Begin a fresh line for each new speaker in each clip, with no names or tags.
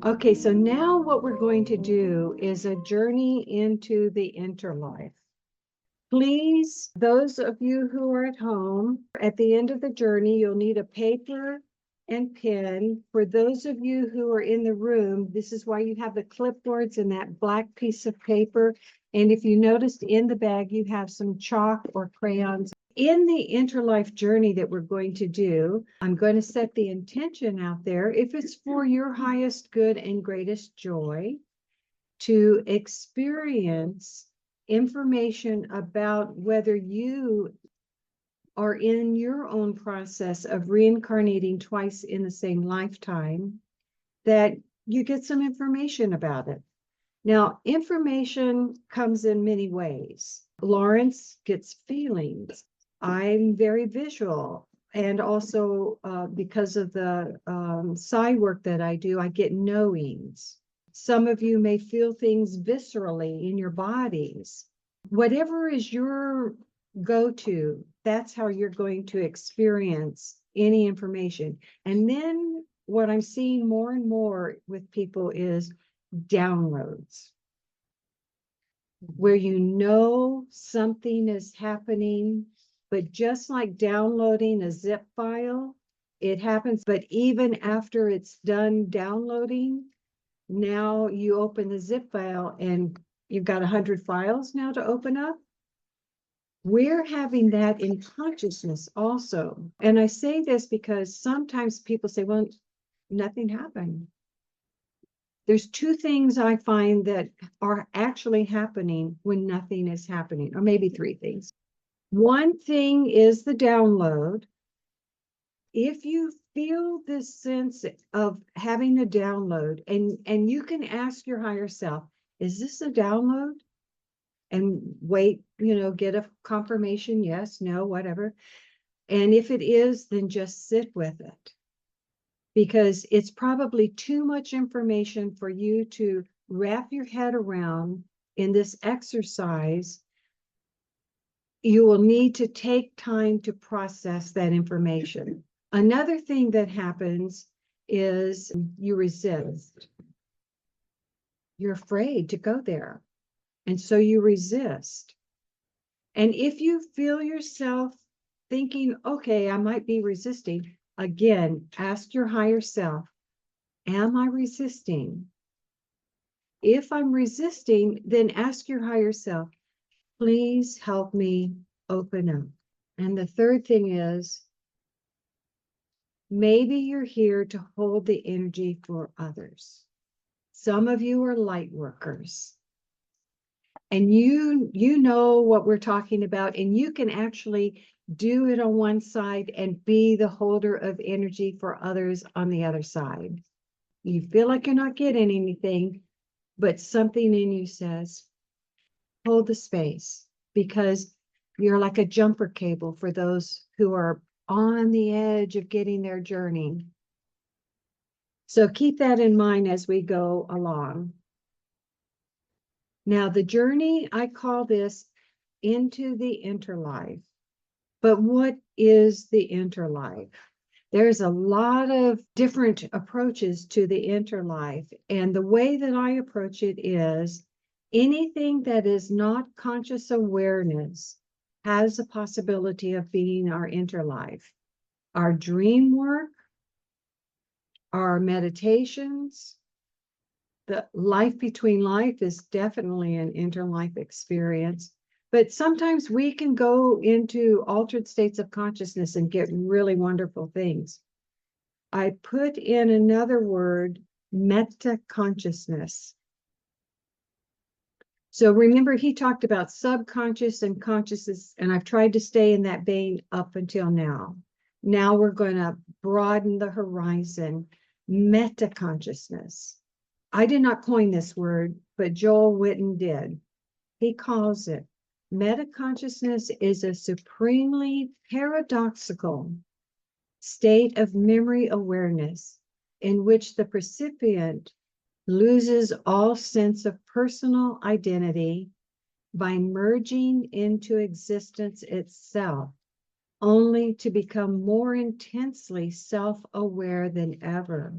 Okay, so now what we're going to do is a journey into the interlife. Please, those of you who are at home, at the end of the journey, you'll need a paper and pen. For those of you who are in the room, this is why you have the clipboards and that black piece of paper. And if you noticed in the bag, you have some chalk or crayons. In the interlife journey that we're going to do, I'm going to set the intention out there, if it's for your highest good and greatest joy, to experience information about whether you are in your own process of reincarnating twice in the same lifetime, that you get some information about it. Now, information comes in many ways. Lawrence gets feelings. I'm very visual. And also, because of the psi work that I do, I get knowings. Some of you may feel things viscerally in your bodies. Whatever is your go-to, that's how you're going to experience any information. And then what I'm seeing more and more with people is downloads, where you know something is happening, but just like downloading a zip file, it happens. But even after it's done downloading, now you open the zip file and you've got 100 files now to open up. We're having that in consciousness also. And I say this because sometimes people say, well, nothing happened. There's two things I find that are actually happening when nothing is happening, or maybe three things. One thing is the download. If you feel this sense of having a download, and you can ask your higher self, is this a download? And wait, get a confirmation, yes, no, whatever. And if it is, then just sit with it, because it's probably too much information for you to wrap your head around in this exercise. You will need to take time to process that information. Another thing that happens is you resist. You're afraid to go there. And so you resist. And if you feel yourself thinking, okay, I might be resisting, again, ask your higher self, am I resisting? If I'm resisting, then ask your higher self, please help me open up. And the third thing is, maybe you're here to hold the energy for others. Some of you are light workers. And you know what we're talking about, and you can actually do it on one side and be the holder of energy for others on the other side. You feel like you're not getting anything, but something in you says, hold the space, because you're like a jumper cable for those who are on the edge of getting their journey. So keep that in mind as we go along. Now, the journey, I call this into the interlife. But what is the interlife? There's a lot of different approaches to the interlife. And the way that I approach it is anything that is not conscious awareness has a possibility of being our interlife. Our dream work, our meditations, the life between life is definitely an interlife experience. But sometimes we can go into altered states of consciousness and get really wonderful things. I put in another word, metaconsciousness. So remember, he talked about subconscious and consciousness, and I've tried to stay in that vein up until now. Now we're going to broaden the horizon, metaconsciousness. I did not coin this word, but Joel Witten did. He calls it metaconsciousness is a supremely paradoxical state of memory awareness in which the recipient loses all sense of personal identity by merging into existence itself, only to become more intensely self-aware than ever.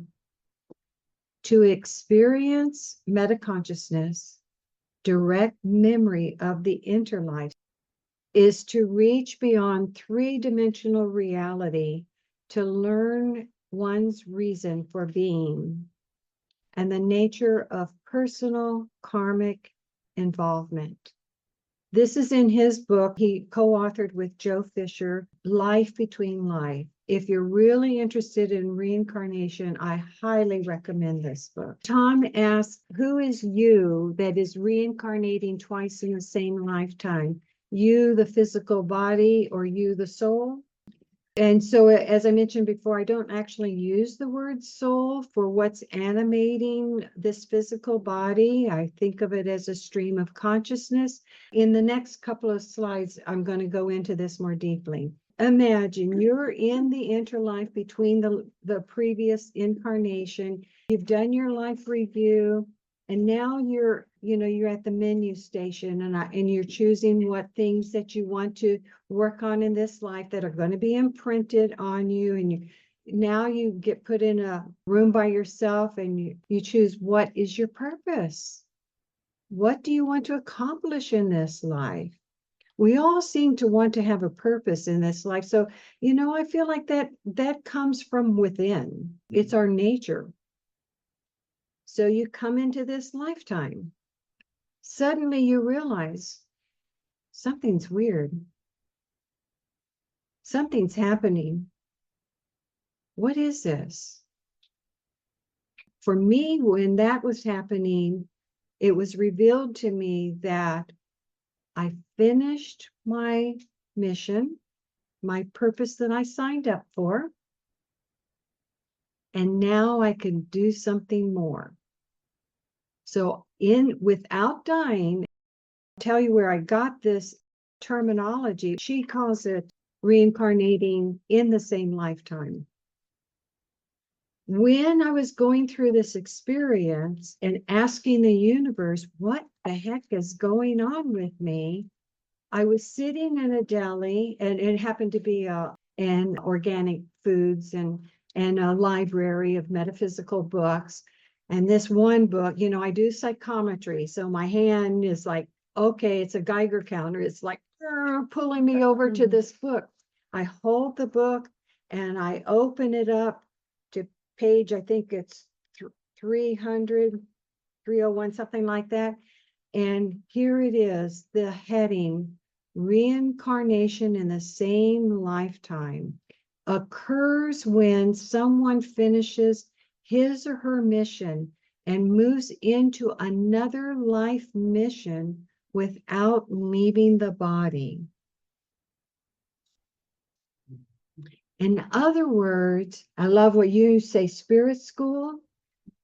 To experience metaconsciousness, direct memory of the interlife, is to reach beyond three-dimensional reality to learn one's reason for being and the nature of personal karmic involvement. This is in his book he co-authored with Joe Fisher, Life Between Life. If you're really interested in reincarnation, I highly recommend this book. Tom asks, who is you that is reincarnating twice in the same lifetime? You, the physical body, or you, the soul? And so, as I mentioned before, I don't actually use the word soul for what's animating this physical body. I think of it as a stream of consciousness. In the next couple of slides, I'm going to go into this more deeply. Imagine you're in the interlife between the previous incarnation. You've done your life review, and now you're at the menu station, and you're choosing what things that you want to work on in this life that are going to be imprinted on you. And now you get put in a room by yourself, and you choose what is your purpose. What do you want to accomplish in this life? We all seem to want to have a purpose in this life. So, I feel like that comes from within. It's our nature. So you come into this lifetime. Suddenly you realize something's weird. Something's happening. What is this? For me, when that was happening, it was revealed to me that I finished my mission, my purpose that I signed up for, and now I can do something more. So without dying, I'll tell you where I got this terminology. She calls it reincarnating in the same lifetime. When I was going through this experience and asking the universe, what the heck is going on with me? I was sitting in a deli, and it happened to be an organic foods and a library of metaphysical books. And this one book, I do psychometry. So my hand is like, okay, it's a Geiger counter. It's like pulling me over to this book. I hold the book and I open it up to page, I think it's 300, 301, something like that. And here it is, the heading, reincarnation in the same lifetime occurs when someone finishes his or her mission and moves into another life mission without leaving the body. In other words, I love what you say, spirit school.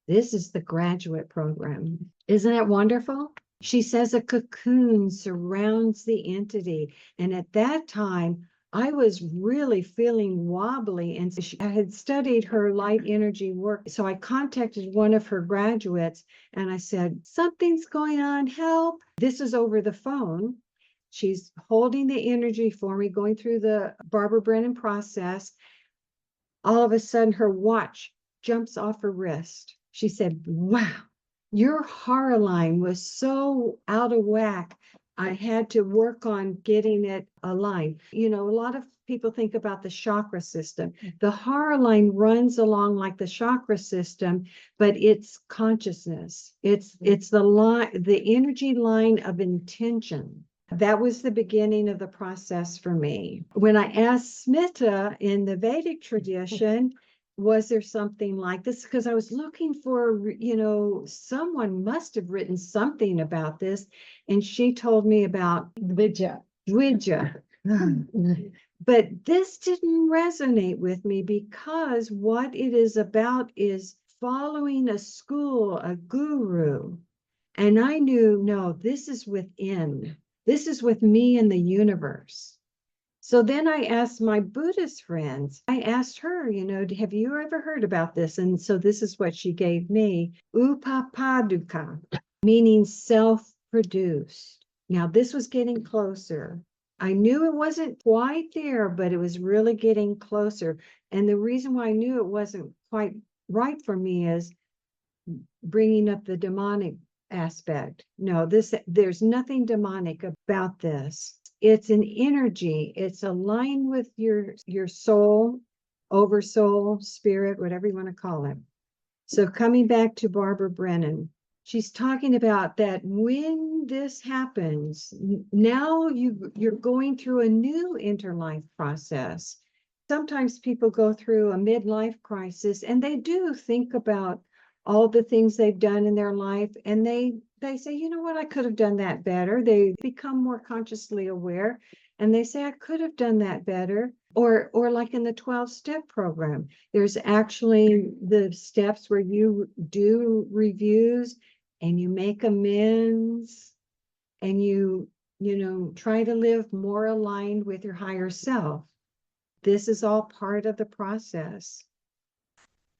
This is the graduate program. Isn't that wonderful? She says a cocoon surrounds the entity. And at that time, I was really feeling wobbly. And I had studied her light energy work. So I contacted one of her graduates and I said, something's going on, help. This is over the phone. She's holding the energy for me, going through the Barbara Brennan process. All of a sudden, her watch jumps off her wrist. She said, wow, your horror line was so out of whack. I had to work on getting it aligned. A lot of people think about the chakra system. The horror line runs along like the chakra system, but it's consciousness. It's the energy line of intention. That was the beginning of the process for me. When I asked Smita in the Vedic tradition, was there something like this? Because I was looking for, someone must have written something about this. And she told me about Dvija. But this didn't resonate with me because what it is about is following a school, a guru. And I knew, no, this is within. This is with me in the universe. So then I asked my Buddhist friends, I asked her, have you ever heard about this? And so this is what she gave me, upapaduka, meaning self-produced. Now this was getting closer. I knew it wasn't quite there, but it was really getting closer. And the reason why I knew it wasn't quite right for me is bringing up the demonic aspect. No, there's nothing demonic about this. It's an energy. It's aligned with your soul, oversoul, spirit, whatever you want to call it. So coming back to Barbara Brennan, she's talking about that when this happens, now you're going through a new interlife process. Sometimes people go through a midlife crisis and they do think about all the things they've done in their life, and they say, you know what, I could have done that better. They become more consciously aware and they say, I could have done that better. Or like in the 12-step program, there's actually the steps where you do reviews and you make amends and you try to live more aligned with your higher self. This is all part of the process.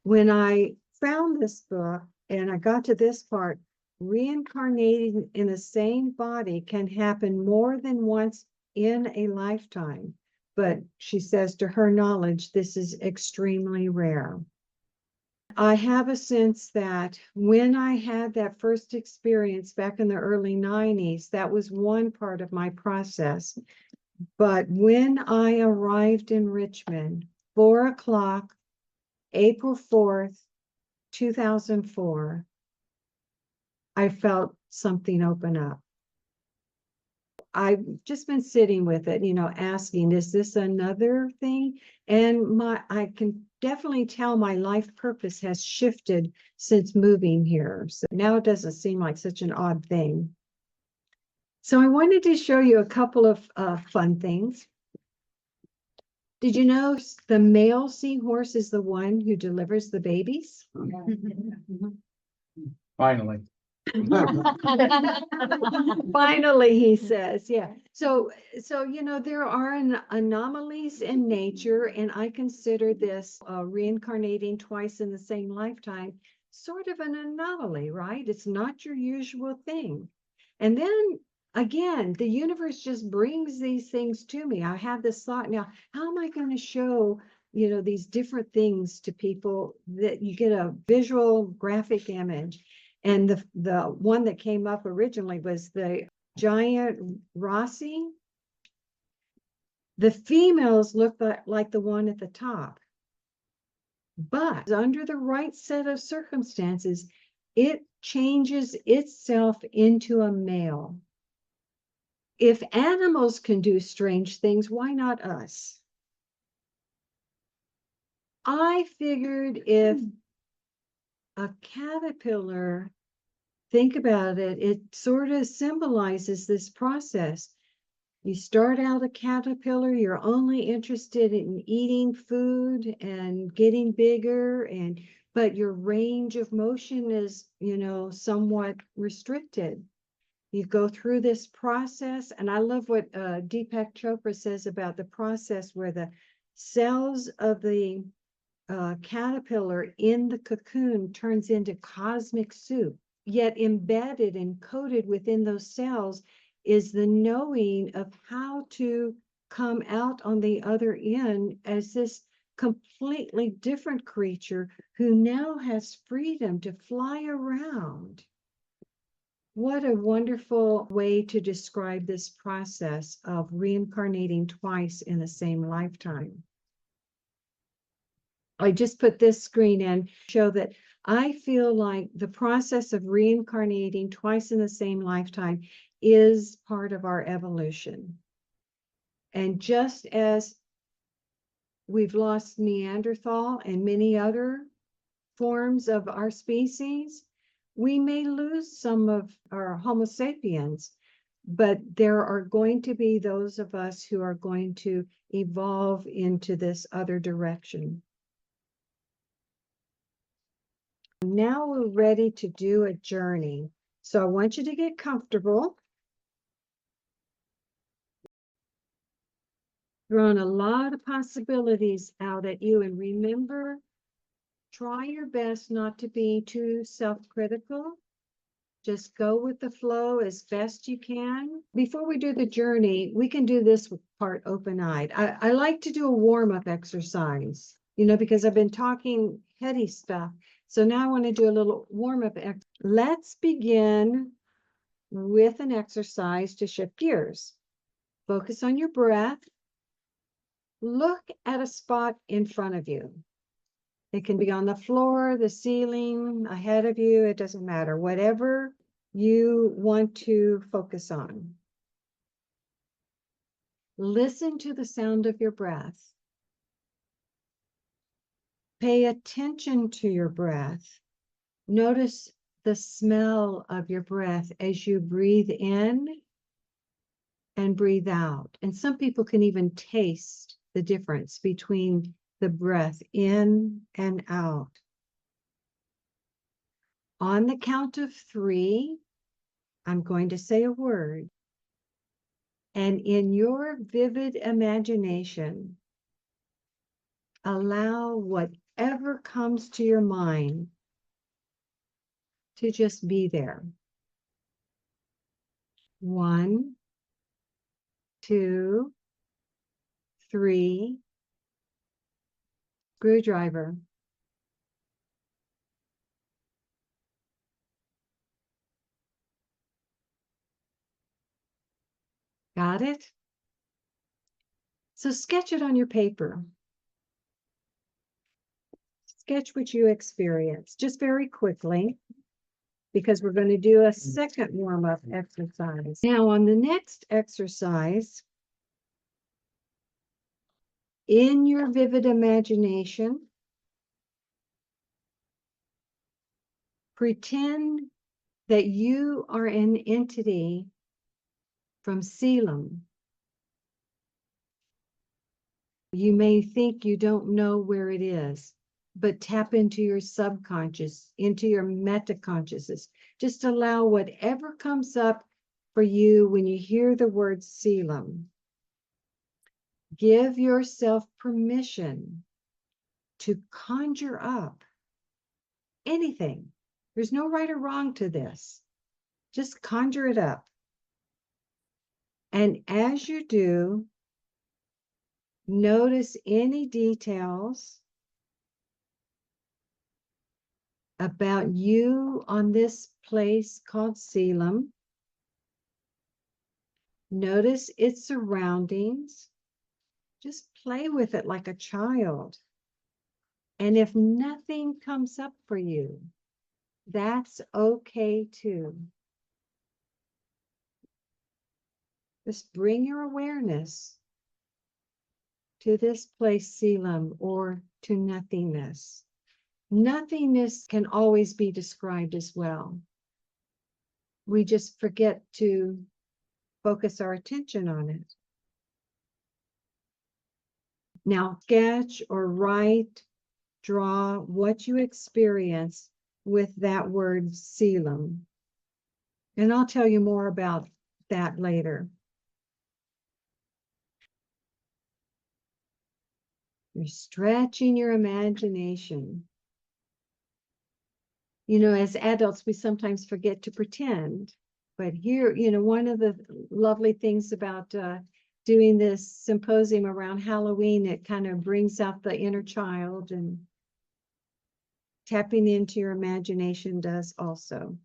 When I found this book and I got to this part, reincarnating in the same body can happen more than once in a lifetime. But she says, to her knowledge, this is extremely rare. I have a sense that when I had that first experience back in the early 90s, that was one part of my process. But when I arrived in Richmond, 4 o'clock, April 4th, 2004, I felt something open up. I've just been sitting with it, asking, is this another thing? And I can definitely tell my life purpose has shifted since moving here. So now it doesn't seem like such an odd thing. So I wanted to show you a couple of fun things. Did you know the male seahorse is the one who delivers the babies?
Finally.
Finally, he says, yeah. So there are anomalies in nature, and I consider this reincarnating twice in the same lifetime sort of an anomaly, right? It's not your usual thing. And then again, the universe just brings these things to me. I have this thought now, how am I going to show these different things to people that you get a visual graphic image? And the one that came up originally was the giant Rossi. The females look like the one at the top. But under the right set of circumstances, it changes itself into a male. If animals can do strange things, why not us? I figured if a caterpillar, think about it, it sort of symbolizes this process. You start out a caterpillar, you're only interested in eating food and getting bigger, but your range of motion is, somewhat restricted. You go through this process, and I love what Deepak Chopra says about the process where the cells of the caterpillar in the cocoon turns into cosmic soup. Yet embedded and coded within those cells is the knowing of how to come out on the other end as this completely different creature who now has freedom to fly around. What a wonderful way to describe this process of reincarnating twice in the same lifetime. I just put this screen in to show that I feel like the process of reincarnating twice in the same lifetime is part of our evolution. And just as we've lost Neanderthal and many other forms of our species, we may lose some of our Homo sapiens, but there are going to be those of us who are going to evolve into this other direction. Now we're ready to do a journey. So I want you to get comfortable. Throwing a lot of possibilities out at you. And remember, try your best not to be too self-critical. Just go with the flow as best you can. Before we do the journey, we can do this part open-eyed. I like to do a warm-up exercise, because I've been talking heady stuff. So now I want to do a little warm-up. Let's begin with an exercise to shift gears. Focus on your breath. Look at a spot in front of you. It can be on the floor, the ceiling, ahead of you. It doesn't matter. Whatever you want to focus on. Listen to the sound of your breath. Pay attention to your breath. Notice the smell of your breath as you breathe in and breathe out. And some people can even taste the difference between the breath in and out. On the count of 3, I'm going to say a word. And in your vivid imagination, allow whatever comes to your mind to just be there. 1, 2, 3. Screwdriver. Got it? So sketch it on your paper. Sketch what you experience, just very quickly, because we're going to do a second warm-up exercise. Now, on the next exercise, in your vivid imagination, pretend that you are an entity from Selim. You may think you don't know where it is, but tap into your subconscious, into your metaconsciousness. Just allow whatever comes up for you when you hear the word Selim. Give yourself permission to conjure up anything. There's no right or wrong to this. Just conjure it up. And as you do, notice any details about you on this place called Selim. Notice its surroundings. Just play with it like a child. And if nothing comes up for you, that's okay too. Just bring your awareness to this place, Selim, or to nothingness. Nothingness can always be described as well. We just forget to focus our attention on it. Now, sketch or write, draw what you experience with that word Selim. And I'll tell you more about that later. You're stretching your imagination. You know, as adults, we sometimes forget to pretend. But here, you know, one of the lovely things about doing this symposium around Halloween, it kind of brings out the inner child, and tapping into your imagination does also.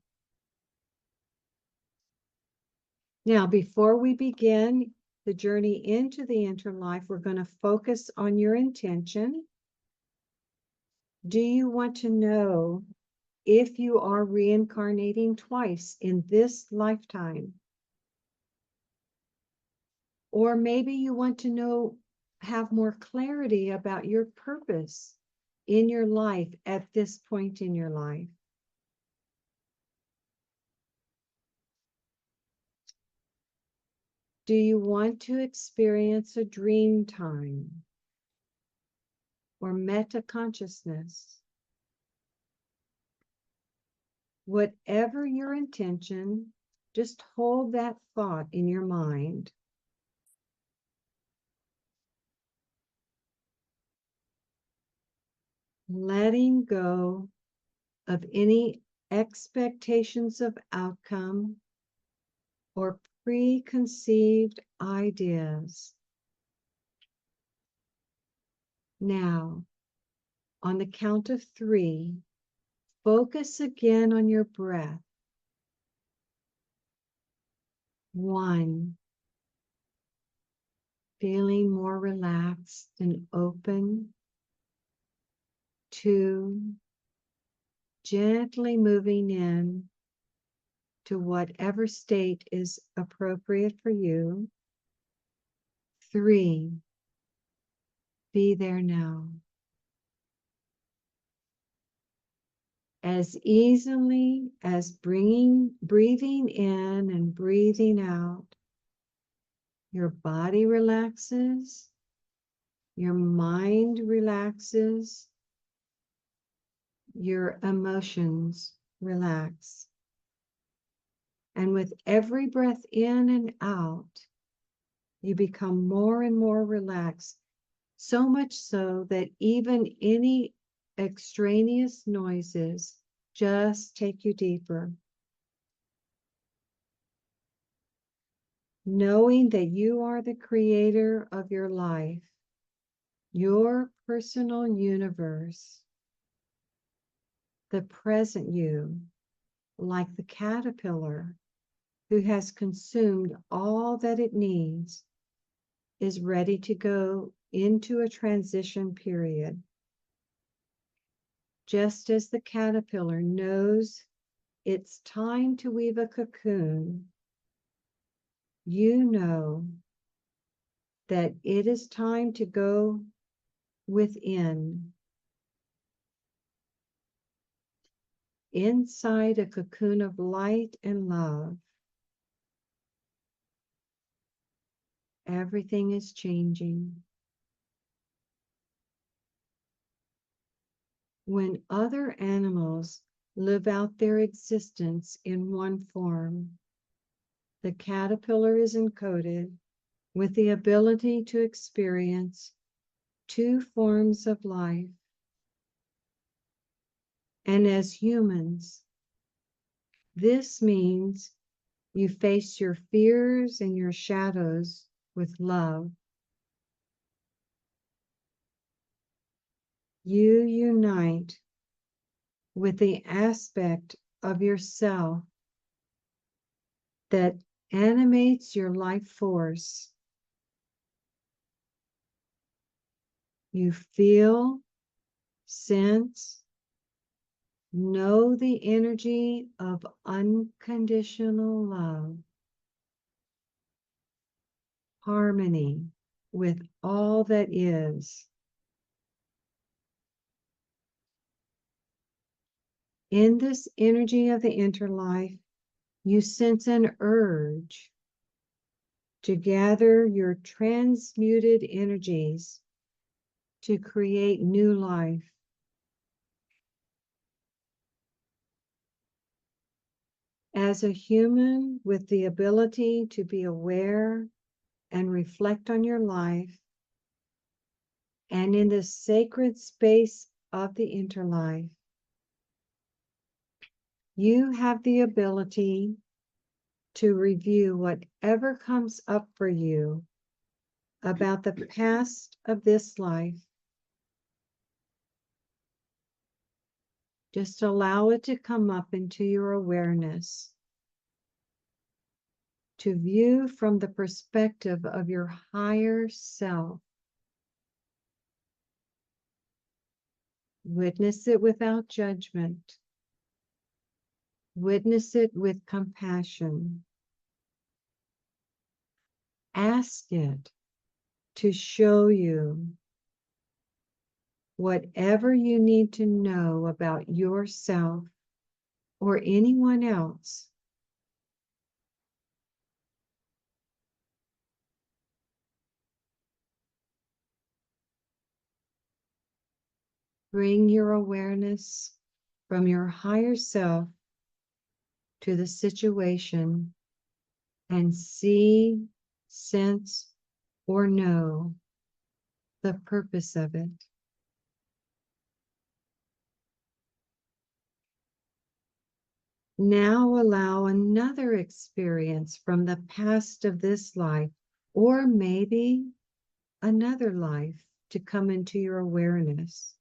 Now, before we begin the journey into the interlife, we're going to focus on your intention. Do you want to know if you are reincarnating twice in this lifetime? Or maybe you want to know, have more clarity about your purpose in your life at this point in your life. Do you want to experience a dream time or metaconsciousness? Whatever your intention, just hold that thought in your mind. Letting go of any expectations of outcome or preconceived ideas. Now, on the count of 3, focus again on your breath. 1, feeling more relaxed and open. 2, gently moving in to whatever state is appropriate for you. 3, be there now. As easily as breathing in and breathing out, your body relaxes, your mind relaxes, your emotions relax. And with every breath in and out, you become more and more relaxed, so much so that even any extraneous noises just take you deeper. Knowing that you are the creator of your life, your personal universe, the present you, like the caterpillar who has consumed all that it needs, is ready to go into a transition period. Just as the caterpillar knows it's time to weave a cocoon, you know that it is time to go within, inside a cocoon of light and love. Everything is changing. When other animals live out their existence in one form, the caterpillar is encoded with the ability to experience 2 forms of life. And as humans, this means you face your fears and your shadows with love. You unite with the aspect of yourself that animates your life force. You feel, sense, know the energy of unconditional love, harmony with all that is. In this energy of the interlife, you sense an urge to gather your transmuted energies to create new life. As a human with the ability to be aware and reflect on your life, and in the sacred space of the interlife, you have the ability to review whatever comes up for you about the past of this life. Just allow it to come up into your awareness, to view from the perspective of your higher self. Witness it without judgment. Witness it with compassion. Ask it to show you whatever you need to know about yourself or anyone else. Bring your awareness from your higher self to the situation and see, sense, or know the purpose of it. Now allow another experience from the past of this life, or maybe another life, to come into your awareness.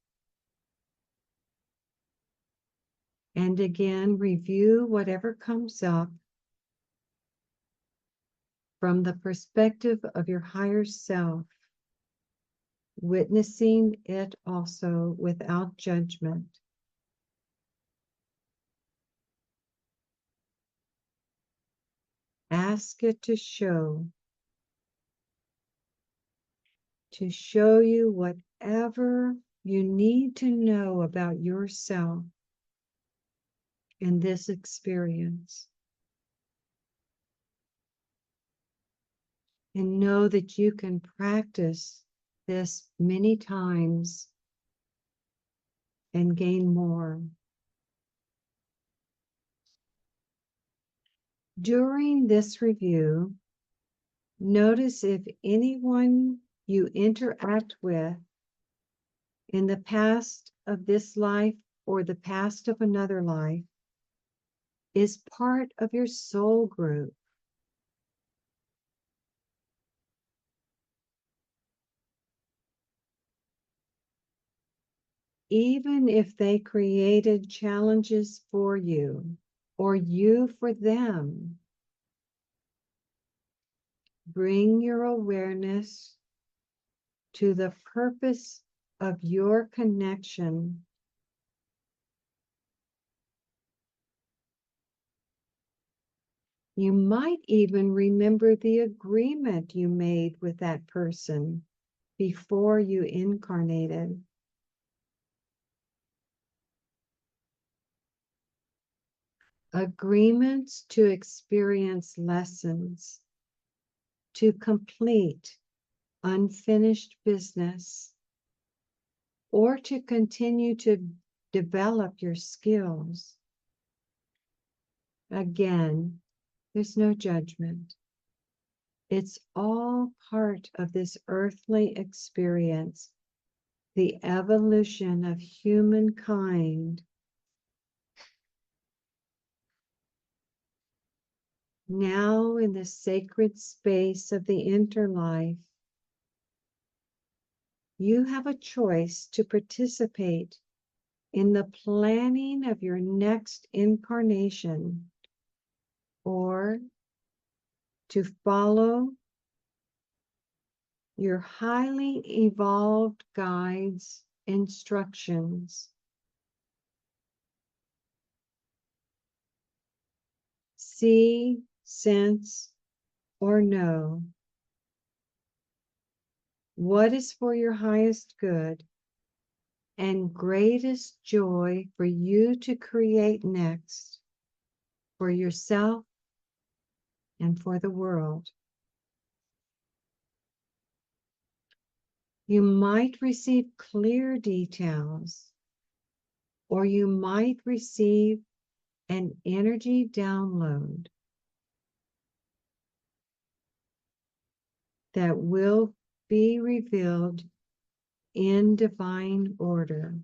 And again, review whatever comes up from the perspective of your higher self, witnessing it also without judgment. Ask it to show you whatever you need to know about yourself in this experience. And know that you can practice this many times and gain more. During this review, notice if anyone you interact with in the past of this life or the past of another life is part of your soul group. Even if they created challenges for you or you for them, bring your awareness to the purpose of your connection. You might even remember the agreement you made with that person before you incarnated. Agreements to experience lessons, to complete unfinished business, or to continue to develop your skills. Again, there's no judgment. It's all part of this earthly experience, the evolution of humankind. Now in the sacred space of the interlife, you have a choice to participate in the planning of your next incarnation or to follow your highly evolved guides' instructions. See, sense, or know what is for your highest good and greatest joy for you to create next for yourself and for the world. You might receive clear details, or you might receive an energy download that will be revealed in divine order.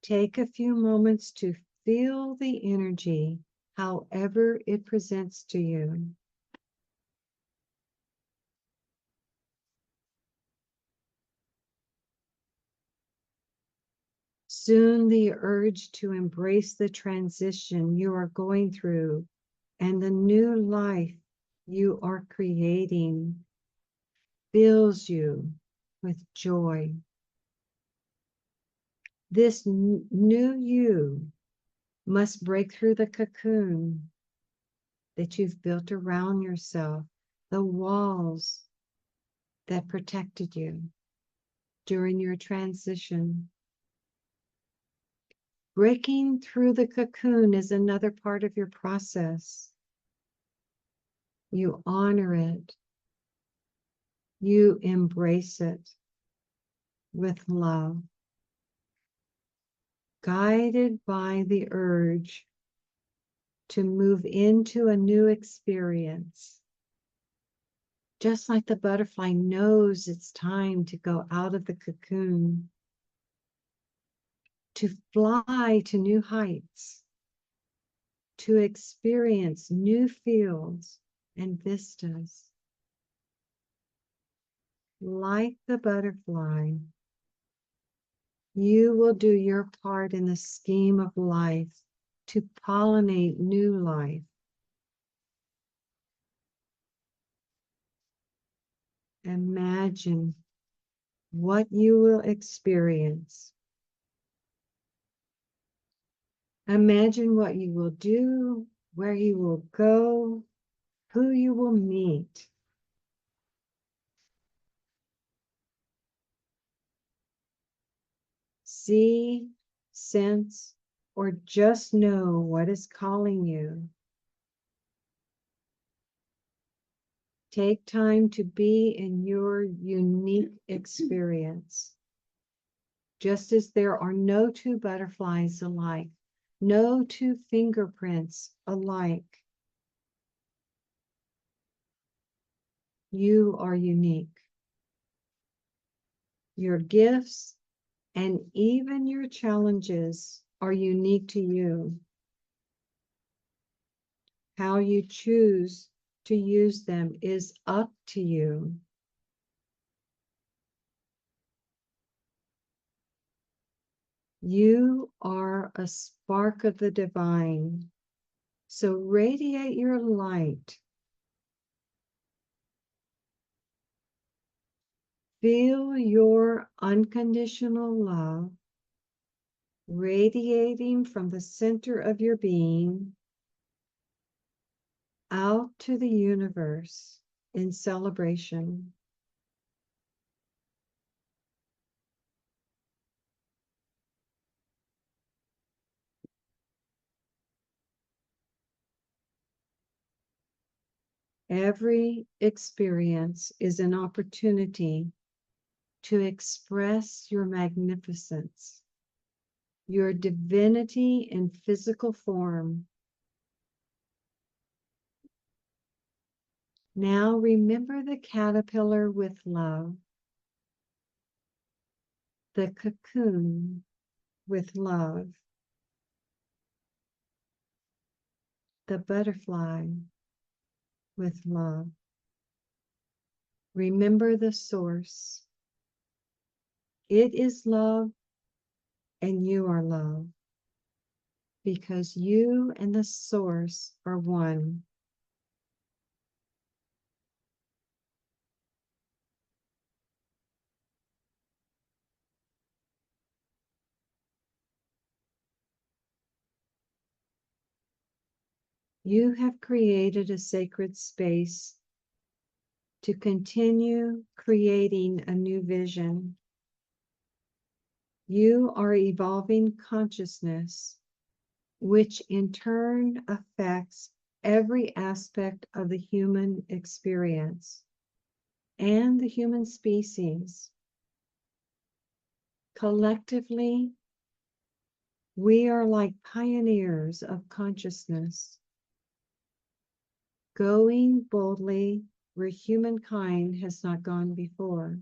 Take a few moments to feel the energy, however it presents to you. Soon the urge to embrace the transition you are going through and the new life you are creating fills you with joy. This new you must break through the cocoon that you've built around yourself, the walls that protected you during your transition. Breaking through the cocoon is another part of your process. You honor it. You embrace it with love, guided by the urge to move into a new experience. Just like the butterfly knows it's time to go out of the cocoon, to fly to new heights, to experience new fields and vistas. like the butterfly, you will do your part in the scheme of life to pollinate new life. Imagine what you will experience. Imagine what you will do, where you will go, who you will meet. See, sense, or just know what is calling you. Take time to be in your unique experience. Just as there are no two butterflies alike, no two fingerprints alike, you are unique. Your gifts and even your challenges are unique to you. How you choose to use them is up to you. You are a spark of the divine, so radiate your light. Feel your unconditional love radiating from the center of your being out to the universe in celebration. Every experience is an opportunity to express your magnificence, your divinity in physical form. Now remember the caterpillar with love, the cocoon with love, the butterfly with love. Remember the source. It is love, and you are love, because you and the source are one. You have created a sacred space to continue creating a new vision. You are evolving consciousness, which in turn affects every aspect of the human experience and the human species. Collectively, we are like pioneers of consciousness, going boldly where humankind has not gone before.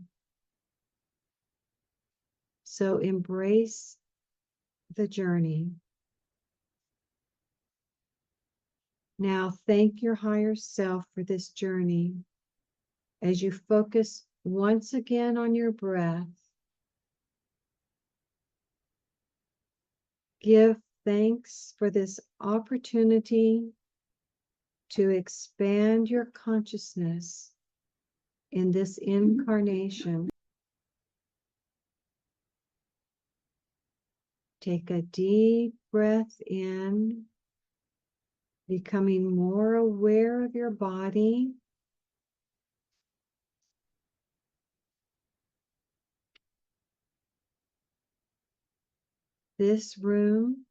So embrace the journey. Now thank your higher self for this journey as you focus once again on your breath. Give thanks for this opportunity to expand your consciousness in this incarnation. Take a deep breath in, becoming more aware of your body. This room,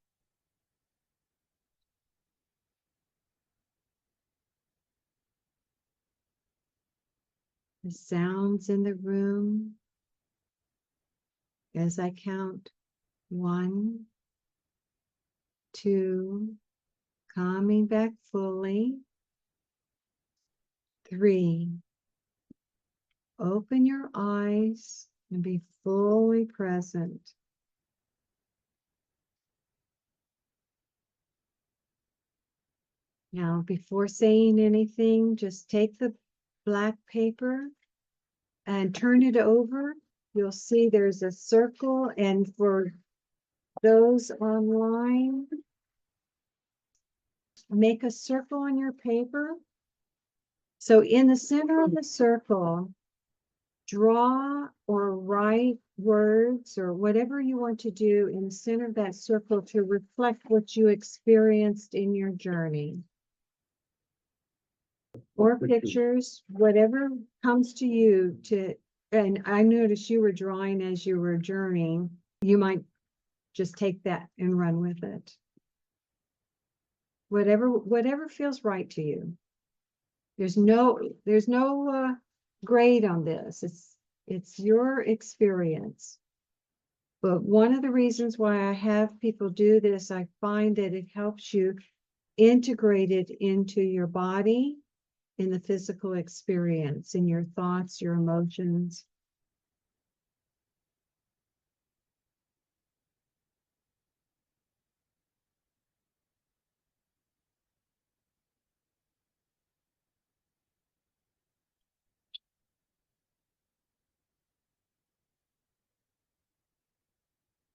the sounds in the room, as I count 1, 2, coming back fully. 3, open your eyes and be fully present. Now, before saying anything, just take the black paper and turn it over, you'll see there's a circle. And for those online, make a circle on your paper. So in the center of the circle, draw or write words or whatever you want to do in the center of that circle to reflect what you experienced in your journey. Or pictures, whatever comes to you to, and I noticed you were drawing as you were journeying. You might just take that and run with it. Whatever feels right to you. There's no grade on this. It's your experience. But one of the reasons why I have people do this, I find that it helps you integrate it into your body, in the physical experience, in your thoughts, your emotions.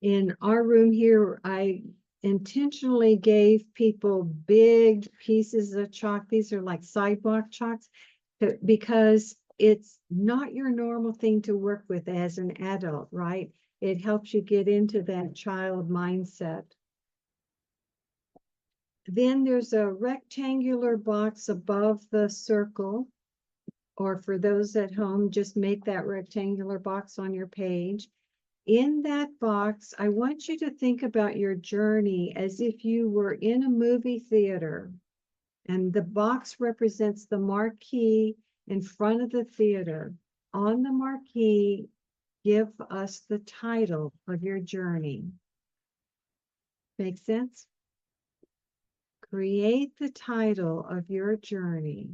In our room here, I intentionally gave people big pieces of chalk. These are like sidewalk chalks, because it's not your normal thing to work with as an adult, right? It helps you get into that child mindset. Then there's a rectangular box above the circle, or for those at home, just make that rectangular box on your page. In that box, I want you to think about your journey as if you were in a movie theater, and the box represents the marquee in front of the theater. On the marquee, give us the title of your journey. Make sense? Create the title of your journey.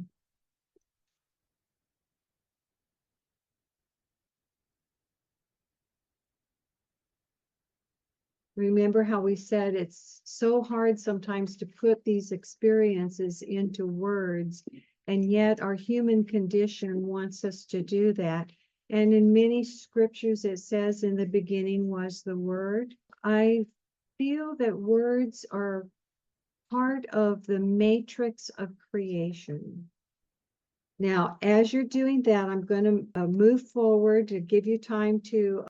Remember how we said it's so hard sometimes to put these experiences into words, and yet our human condition wants us to do that. And in many scriptures, it says in the beginning was the Word. I feel that words are part of the matrix of creation. Now, as you're doing that, I'm going to move forward to give you time to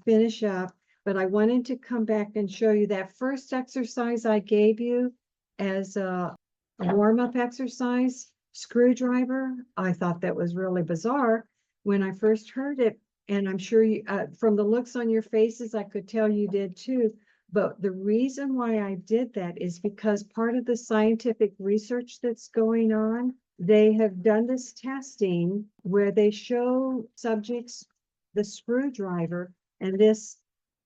finish up. But I wanted to come back and show you that first exercise I gave you as a warm-up exercise, screwdriver. I thought that was really bizarre when I first heard it. And I'm sure you, from the looks on your faces, I could tell you did too. But the reason why I did that is because part of the scientific research that's going on, they have done this testing where they show subjects the screwdriver, and this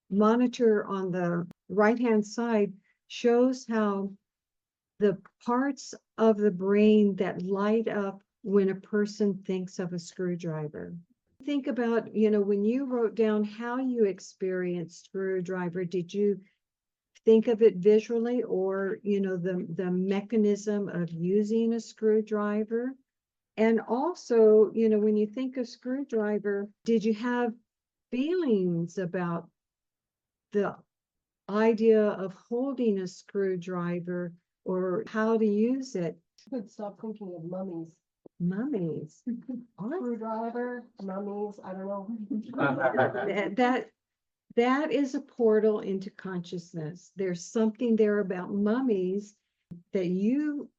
monitor on the right-hand side shows how the parts of the brain that light up when a person thinks of a screwdriver. Think about, when you wrote down how you experienced screwdriver, did you think of it visually, or, the mechanism of using a screwdriver? And also, when you think of screwdriver, did you have feelings about the idea of holding a screwdriver or how to use it?
I could stop thinking of mummies.
Mummies.
Screwdriver, mummies, I don't know.
That is a portal into consciousness. There's something there about mummies that you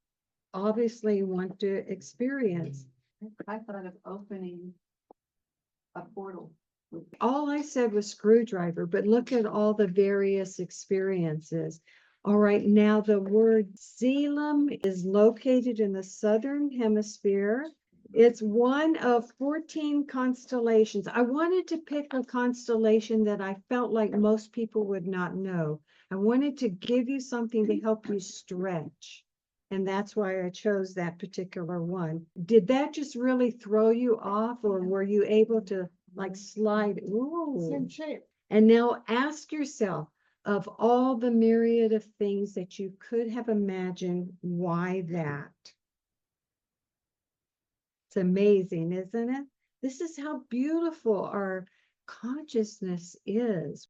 obviously want to experience.
I thought of opening a portal.
All I said was screwdriver, but look at all the various experiences. All right, now the word Xelam is located in the southern hemisphere. It's one of 14 constellations. I wanted to pick a constellation that I felt like most people would not know. I wanted to give you something to help you stretch. And that's why I chose that particular one. Did that just really throw you off, or were you able to slide? Ooh.
Same shape.
And now ask yourself, of all the myriad of things that you could have imagined, why that? It's amazing, isn't it? This is how beautiful our consciousness is.